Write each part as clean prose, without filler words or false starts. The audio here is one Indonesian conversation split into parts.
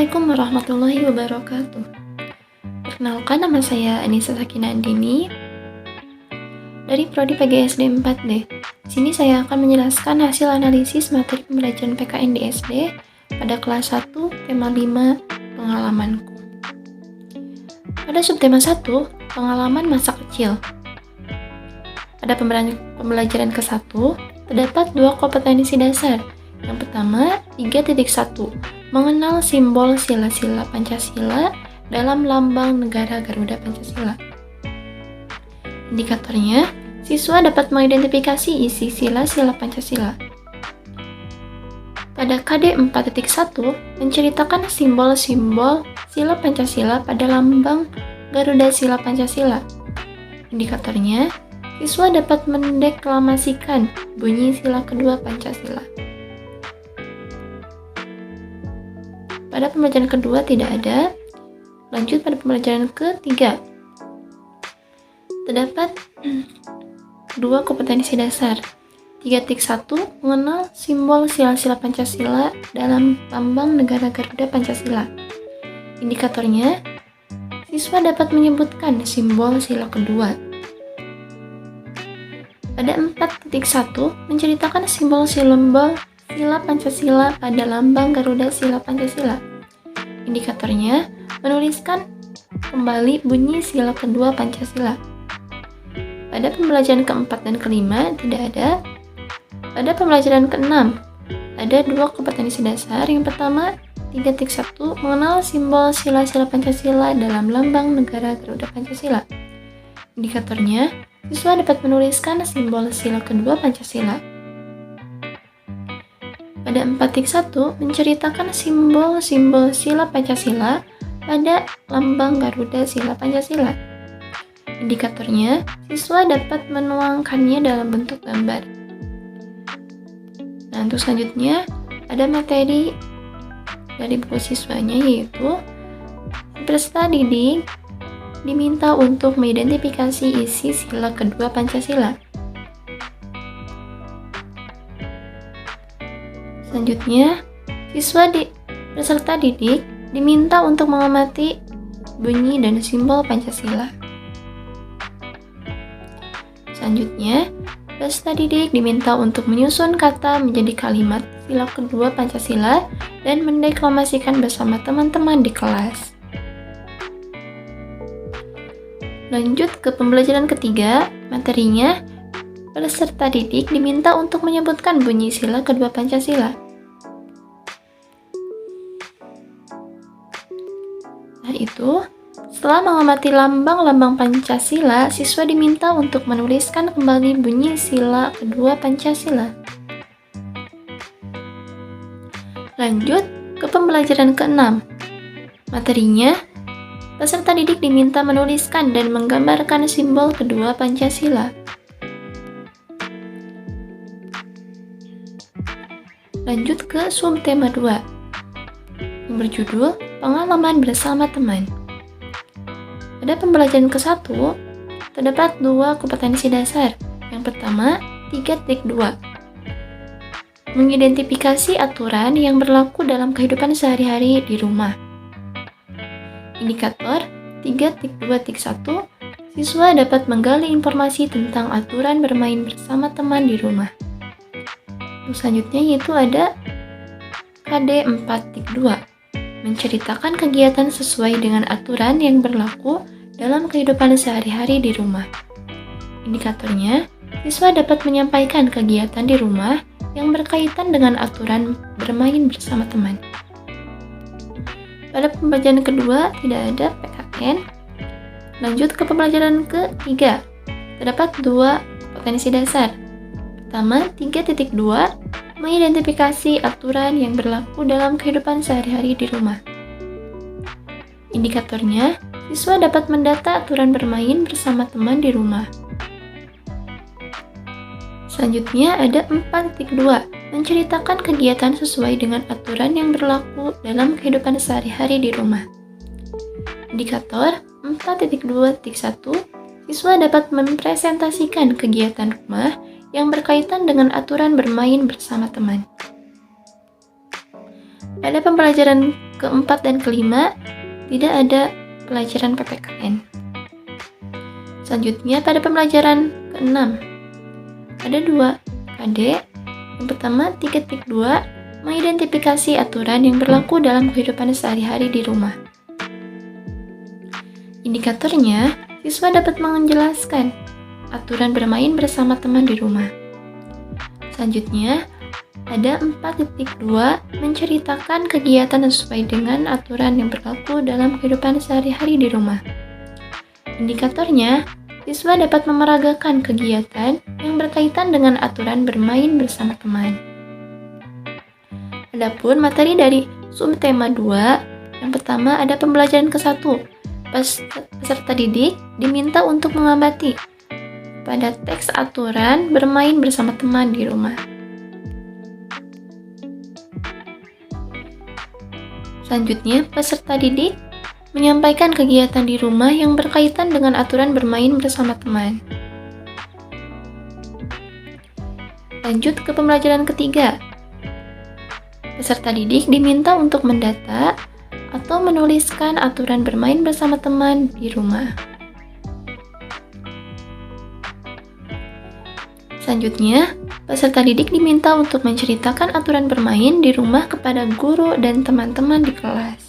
Assalamualaikum warahmatullahi wabarakatuh. Perkenalkan, nama saya Anissa Sakinah Andini dari Prodi PGSD 4D. Di sini saya akan menjelaskan hasil analisis materi pembelajaran PKN di SD pada kelas 1 tema 5 pengalamanku. Pada subtema 1, pengalaman masa kecil. Pada pembelajaran ke-1 terdapat 2 kompetensi dasar. Yang pertama, 3.1, mengenal simbol sila-sila Pancasila dalam lambang negara Garuda Pancasila. Indikatornya, siswa dapat mengidentifikasi isi sila-sila Pancasila. Pada KD 4.1, menceritakan simbol-simbol sila Pancasila pada lambang Garuda Sila Pancasila. Indikatornya, siswa dapat mendeklamasikan bunyi sila kedua Pancasila. Pada pembelajaran kedua tidak ada. Lanjut pada pembelajaran ketiga. Terdapat 2 kompetensi dasar. 3.1, mengenal simbol sila-sila Pancasila dalam lambang negara Garuda Pancasila. Indikatornya, siswa dapat menyebutkan simbol sila kedua. Pada 4.1, menceritakan simbol-simbol sila Pancasila pada lambang Garuda Sila Pancasila. Indikatornya, menuliskan kembali bunyi sila kedua Pancasila. Pada pembelajaran keempat dan kelima tidak ada. Pada pembelajaran keenam ada 2 kompetensi dasar. Yang pertama, 3.1, mengenal simbol sila-sila Pancasila dalam lambang negara Garuda Pancasila. Indikatornya, siswa dapat menuliskan simbol sila kedua Pancasila. Pada 4.1, menceritakan simbol-simbol sila Pancasila pada lambang Garuda Sila Pancasila. Indikatornya, siswa dapat menuangkannya dalam bentuk gambar. Nah, untuk selanjutnya, ada materi dari buku siswanya, yaitu peserta didik diminta untuk mengidentifikasi isi sila kedua Pancasila. Selanjutnya, peserta didik diminta untuk mengamati bunyi dan simbol Pancasila. Selanjutnya, peserta didik diminta untuk menyusun kata menjadi kalimat sila kedua Pancasila dan mendeklamasikan bersama teman-teman di kelas. Lanjut ke pembelajaran ketiga, materinya peserta didik diminta untuk menyebutkan bunyi sila kedua Pancasila. Nah, itu setelah mengamati lambang-lambang Pancasila, siswa diminta untuk menuliskan kembali bunyi sila kedua Pancasila. Lanjut ke pembelajaran ke-6. Materinya, peserta didik diminta menuliskan dan menggambarkan simbol kedua Pancasila. Lanjut ke subtema 2 yang berjudul pengalaman bersama teman. Pada pembelajaran ke-1 terdapat 2 kompetensi dasar. Yang pertama, 3.2, mengidentifikasi aturan yang berlaku dalam kehidupan sehari-hari di rumah. Indikator 3.2.1, siswa dapat menggali informasi tentang aturan bermain bersama teman di rumah. Selanjutnya yaitu ada KD 4.2, menceritakan kegiatan sesuai dengan aturan yang berlaku dalam kehidupan sehari-hari di rumah. Indikatornya, siswa dapat menyampaikan kegiatan di rumah yang berkaitan dengan aturan bermain bersama teman. Pada pembelajaran kedua tidak ada PKN. Lanjut ke pembelajaran ketiga, terdapat 2 kompetensi dasar. Pertama, 3.2, mengidentifikasi aturan yang berlaku dalam kehidupan sehari-hari di rumah. Indikatornya, siswa dapat mendata aturan bermain bersama teman di rumah. Selanjutnya ada 4.2, menceritakan kegiatan sesuai dengan aturan yang berlaku dalam kehidupan sehari-hari di rumah. Indikator 4.2.1, siswa dapat mempresentasikan kegiatan rumah yang berkaitan dengan aturan bermain bersama teman. Pada pembelajaran keempat dan kelima tidak ada pelajaran PPKN. Selanjutnya pada pembelajaran ke-6 ada 2 KD. Yang pertama 3.2 mengidentifikasi aturan yang berlaku dalam kehidupan sehari-hari di rumah. Indikatornya, siswa dapat menjelaskan aturan bermain bersama teman di rumah. Selanjutnya, ada 4.2 menceritakan kegiatan sesuai dengan aturan yang berlaku dalam kehidupan sehari-hari di rumah. Indikatornya, siswa dapat memeragakan kegiatan yang berkaitan dengan aturan bermain bersama teman. Adapun materi dari subtema 2, yang pertama ada pembelajaran ke-1. Peserta didik diminta untuk mengamati pada teks aturan bermain bersama teman di rumah. Selanjutnya, peserta didik menyampaikan kegiatan di rumah yang berkaitan dengan aturan bermain bersama teman. Lanjut ke pembelajaran ketiga. Peserta didik diminta untuk mendata atau menuliskan aturan bermain bersama teman di rumah. Selanjutnya, peserta didik diminta untuk menceritakan aturan bermain di rumah kepada guru dan teman-teman di kelas.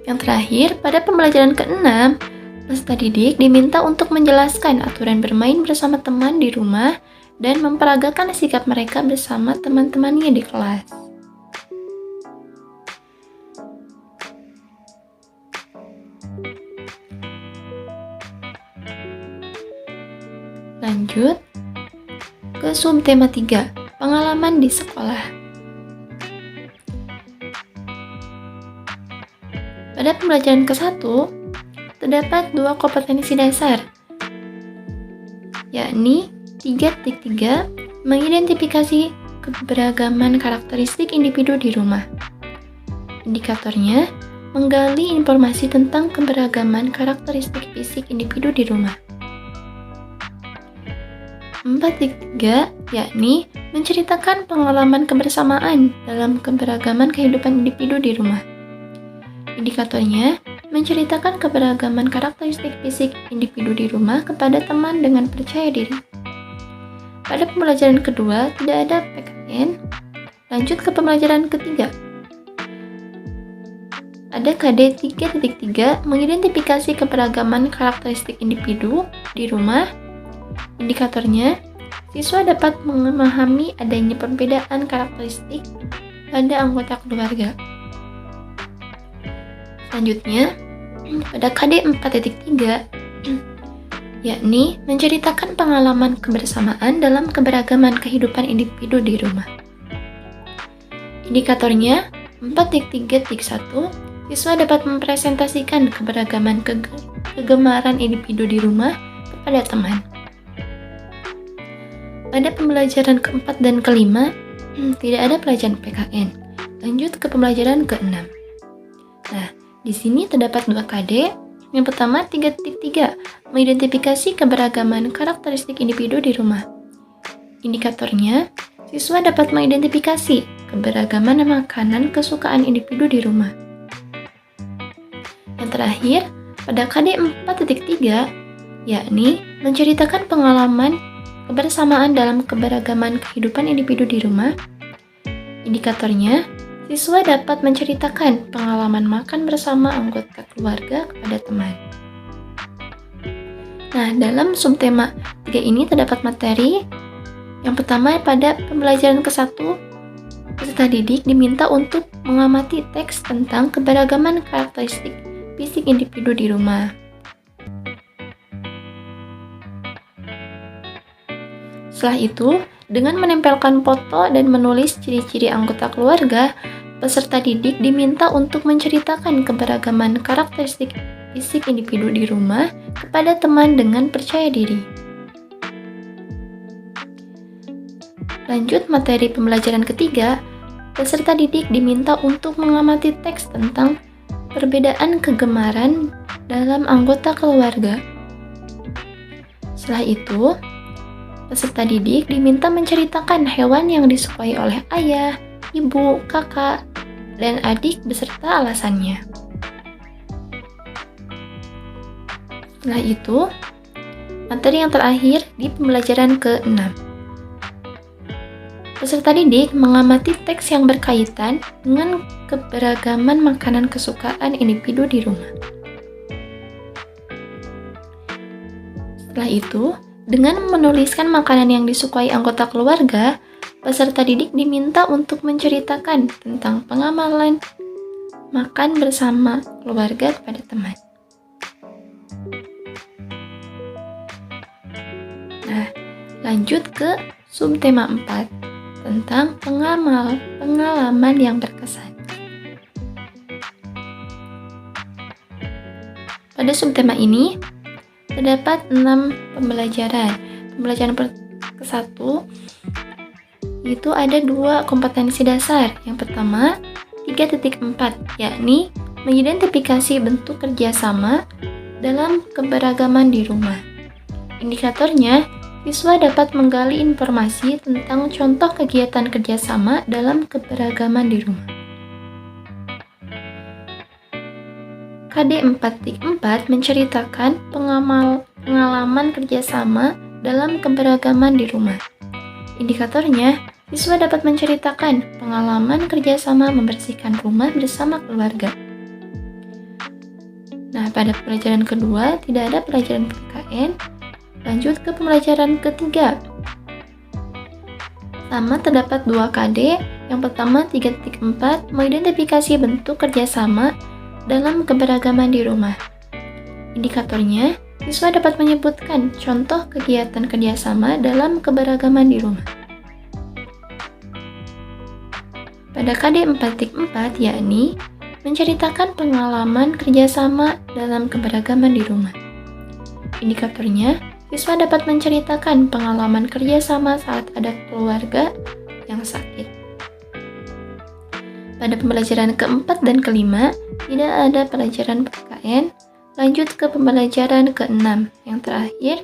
Yang terakhir, pada pembelajaran ke-6, peserta didik diminta untuk menjelaskan aturan bermain bersama teman di rumah dan memperagakan sikap mereka bersama teman-temannya di kelas. Lanjut ke subtema 3, pengalaman di sekolah. Pada pembelajaran ke-1, terdapat 2 kompetensi dasar, yakni 3.3 mengidentifikasi keberagaman karakteristik individu di rumah. Indikatornya, menggali informasi tentang keberagaman karakteristik fisik individu di rumah. 4.3 yakni menceritakan pengalaman kebersamaan dalam keberagaman kehidupan individu di rumah. Indikatornya, menceritakan keberagaman karakteristik fisik individu di rumah kepada teman dengan percaya diri. Pada pembelajaran kedua, tidak ada PKN. Lanjut ke pembelajaran ketiga. Ada KD 3.3 mengidentifikasi keberagaman karakteristik individu di rumah. Indikatornya, siswa dapat memahami adanya perbedaan karakteristik pada anggota keluarga. Selanjutnya, pada KD 4.3, yakni menceritakan pengalaman kebersamaan dalam keberagaman kehidupan individu di rumah. Indikatornya, 4.3.1, siswa dapat mempresentasikan keberagaman kegemaran individu di rumah kepada teman. Pada pembelajaran ke-4 dan ke-5, tidak ada pelajaran PKN. Lanjut ke pembelajaran ke-6. Nah, di sini terdapat 2 KD. Yang pertama, 3.3 mengidentifikasi keberagaman karakteristik individu di rumah. Indikatornya, siswa dapat mengidentifikasi keberagaman makanan kesukaan individu di rumah. Yang terakhir, pada KD 4.3, yakni menceritakan pengalaman kebersamaan dalam keberagaman kehidupan individu di rumah. Indikatornya, siswa dapat menceritakan pengalaman makan bersama anggota keluarga kepada teman. Nah, dalam subtema 3 ini terdapat materi. Yang pertama, pada pembelajaran ke-1, peserta didik diminta untuk mengamati teks tentang keberagaman karakteristik fisik individu di rumah. Setelah itu, dengan menempelkan foto dan menulis ciri-ciri anggota keluarga, peserta didik diminta untuk menceritakan keberagaman karakteristik fisik individu di rumah kepada teman dengan percaya diri. Lanjut materi pembelajaran ketiga, peserta didik diminta untuk mengamati teks tentang perbedaan kegemaran dalam anggota keluarga. Setelah itu, Peserta didik diminta menceritakan hewan yang disukai oleh ayah, ibu, kakak, dan adik beserta alasannya. Setelah itu, materi yang terakhir di pembelajaran ke-6. Peserta didik mengamati teks yang berkaitan dengan keberagaman makanan kesukaan individu di rumah. Setelah itu, dengan menuliskan makanan yang disukai anggota keluarga, peserta didik diminta untuk menceritakan tentang pengalaman makan bersama keluarga kepada teman. Nah, lanjut ke subtema 4 tentang pengalaman yang berkesan. Pada subtema ini terdapat 6 pembelajaran. Pembelajaran ke-1 itu ada 2 kompetensi dasar. Yang pertama 3.4, yakni mengidentifikasi bentuk kerjasama dalam keberagaman di rumah. Indikatornya, siswa dapat menggali informasi tentang contoh kegiatan kerjasama dalam keberagaman di rumah. KD 4.4 menceritakan pengalaman kerjasama dalam keberagaman di rumah. Indikatornya, siswa dapat menceritakan pengalaman kerjasama membersihkan rumah bersama keluarga. Nah, pada pembelajaran kedua tidak ada pelajaran PKN. Lanjut ke pembelajaran ketiga. Sama terdapat 2 KD. Yang pertama 3.4 mengidentifikasi bentuk kerjasama dalam keberagaman di rumah. Indikatornya, siswa dapat menyebutkan contoh kegiatan kerjasama dalam keberagaman di rumah. Pada KD 4.4 yakni menceritakan pengalaman kerjasama dalam keberagaman di rumah. Indikatornya, siswa dapat menceritakan pengalaman kerjasama saat ada keluarga yang sakit. Pada pembelajaran keempat dan kelima, tidak ada pelajaran PKN. Lanjut ke pembelajaran ke-6. Yang terakhir,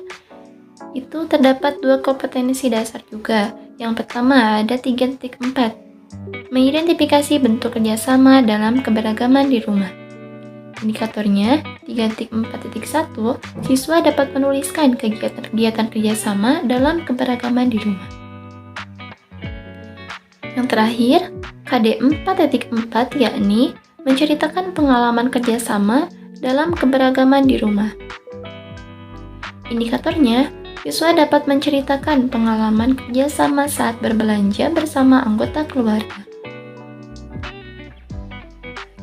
itu terdapat 2 kompetensi dasar juga. Yang pertama ada 3.4, mengidentifikasi bentuk kerjasama dalam keberagaman di rumah. Indikatornya 3.4.1, siswa dapat menuliskan kegiatan-kegiatan kerjasama dalam keberagaman di rumah. Yang terakhir, KD 4.4 yakni menceritakan pengalaman kerjasama dalam keberagaman di rumah. Indikatornya, siswa dapat menceritakan pengalaman kerjasama saat berbelanja bersama anggota keluarga.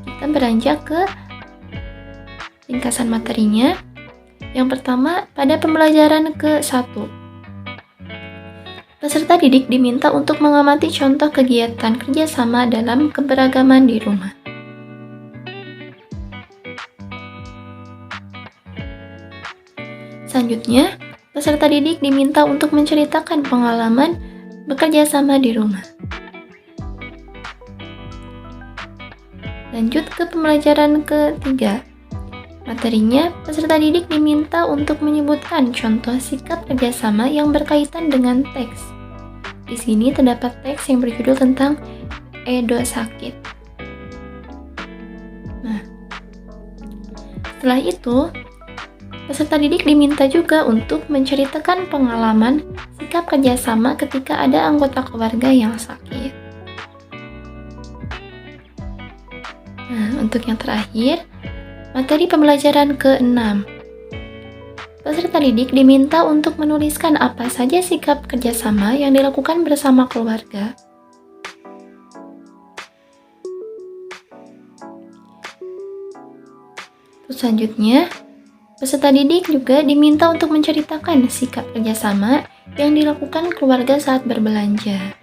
Kita beranjak ke ringkasan materinya. Yang pertama, pada pembelajaran ke-1, peserta didik diminta untuk mengamati contoh kegiatan kerjasama dalam keberagaman di rumah. Selanjutnya, peserta didik diminta untuk menceritakan pengalaman bekerja sama di rumah. Lanjut ke pembelajaran ke-3. Materinya, peserta didik diminta untuk menyebutkan contoh sikap kerjasama yang berkaitan dengan teks. Di sini terdapat teks yang berjudul tentang Edo sakit. Nah, setelah itu, peserta didik diminta juga untuk menceritakan pengalaman sikap kerjasama ketika ada anggota keluarga yang sakit. Nah, untuk yang terakhir, materi pembelajaran ke-6. Peserta didik diminta untuk menuliskan apa saja sikap kerjasama yang dilakukan bersama keluarga. Terus selanjutnya, peserta didik juga diminta untuk menceritakan sikap kerjasama yang dilakukan keluarga saat berbelanja.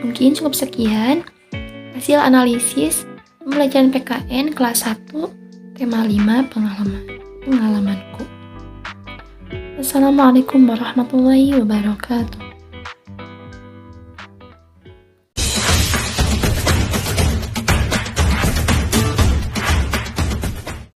Mungkin cukup sekian hasil analisis pembelajaran PKN kelas 1 tema 5 pengalamanku. Assalamualaikum warahmatullahi wabarakatuh.